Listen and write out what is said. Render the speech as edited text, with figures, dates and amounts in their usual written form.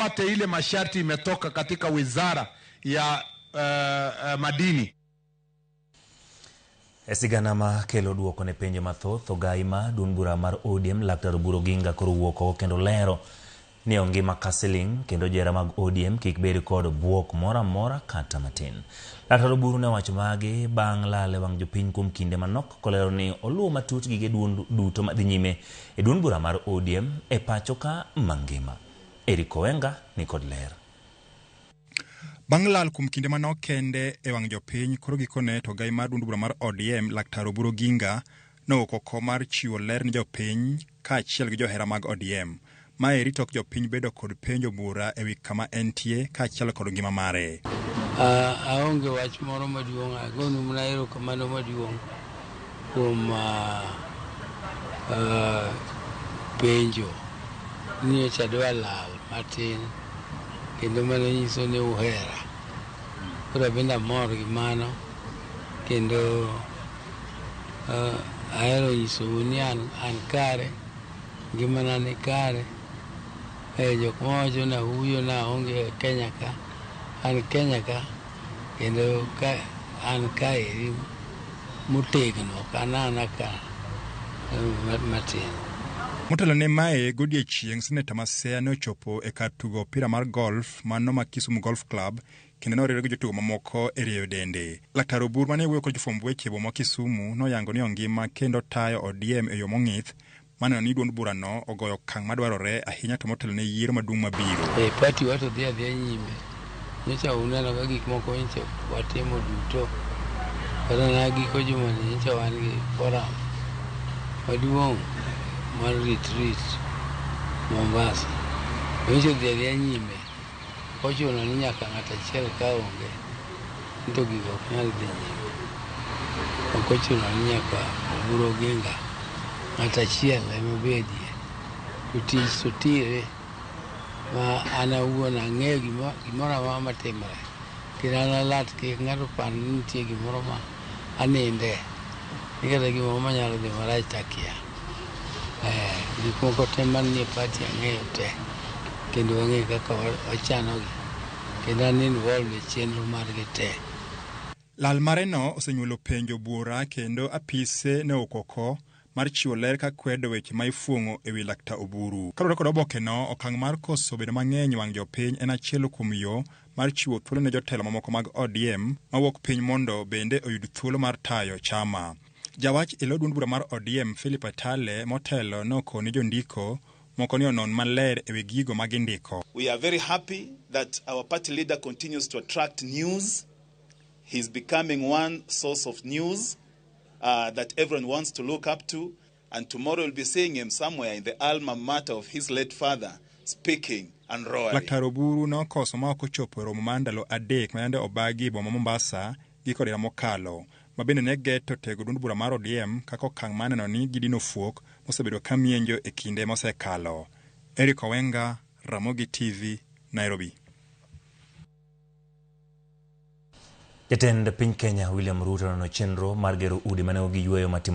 pate ile masharti imetoka katika wizara ya madini. Esiganama kelo duoko ne penjo mathoth ogaima dunbura mar ODM Laktar Oburu Oginga koro wuoko kendo lero ni ongima kasiling kendo jera mag ODM kik bed kod buok mora kata matin. Laktar Oburu ne wacho magi bang' lale wang jopiny kuom kinde manok kolero ni oluwo matut gige duto madhi nyime e dunbura mar ODM e pacho ka mangima. Eric Owenga ni kod ler. Bang' lal kuom kinde manok kende e wang jopiny koro gikone to gai mar dunbura mar ODM Laktar Oburu Oginga nowuok mar chiwo ler ni jopiny kaachiel gi johera mag ODM. Mae rito jopiny bedo kod penjo bura ewi kama entie kaachiel kod ngima mare. Aonge wach moro maduong' agonu mana erokamano maduong' kuom penjo ni ochadwa lal matin kendo mano nyiso ni uhera. Koro bende amor gi mano kendo ahero nyisou ni an kare, ngimana ni kare. Jok mawacho na huyo na onge Kenya ka, an Kenya ka, kendo an kaeri motegno kanana ka matin. Motelo ne mae godiechieng' Seneta Masea ne ochopo e kar tugo opira mar golf mano ma Kisumu Golf Club kendo noriwore gi jotugo mamoko e rieyo dende. Laktar Oburu mane wuoyo kod jofwamb weche boma Kisumu noyango ni ongima kendo tayo ODM e yo mong'ith maneno ni duond burano ogoyo okang' madwarore ahinya to motelo ne yiero maduong' mabiro. Pati wato dhi adhiya nyime. Nyocha uneno ka gik moko nyocha watimo duto. Kata na giko juma ni nyocha wan gi forum maduong' mar retreat Mombasa. Nyocha dhi adhiya nyime. Ochuno ni nyaka ng'ato achiel ka onge. Nito gigo ok nyal dhi nyime. Ok ochuno ni nyaka Oburu Oginga ng'ato achiel ema bedie. To tich to tire ma an awuon ang'eyo gimoro amora matimore. Kendo an alat kik ng'ato pan ni nitie gimoro ma aninde. Nikata gimoro manyalo dhi marach takia. Gik moko te manie pati ang'eyo te. Kendo ang'eyo kaka wachanogi. Kendo an involved e chenro margi te. Lal mareno osenyuolo penjo bura kendo apise ne okoko mar chiwo ler ka kwedo weche ma ifuong'o ewi Laktar Oburu. Kaluwore kod obokeno, okang' mar koso bedo mang'eny wang' jopiny en achiel kuom yo mar chiwo thuolo ne jotelo mamoko mag ODM mawuok piny mondo bende oyud thuolo mar tayo chama. Jawach ilo duond bura mar ODM Philip Atale motelo nokoni jondiko moko ni onon maler ewi gigo magindiko. We are very happy that our party leader continues to attract news. He's becoming one source of news that everyone wants to look up to, and tomorrow we'll be seeing him somewhere in the alma mater of his late father speaking and roaring. Laktar Oburu nokoso ma ok ochopo romo mar ndalo adek mayande obagi boma Mombasa giko dira mokalo mabende ne geto tego duond bura mar ODM kako okang' maneno ni gidino fuok mosebedo kamienjo e kinde mosekalo. Eric Owenga, Ramogi TV, Nairobi. Jatend piny Kenya William Ruto no chenro mar gero udi mane ogiyweyo matimo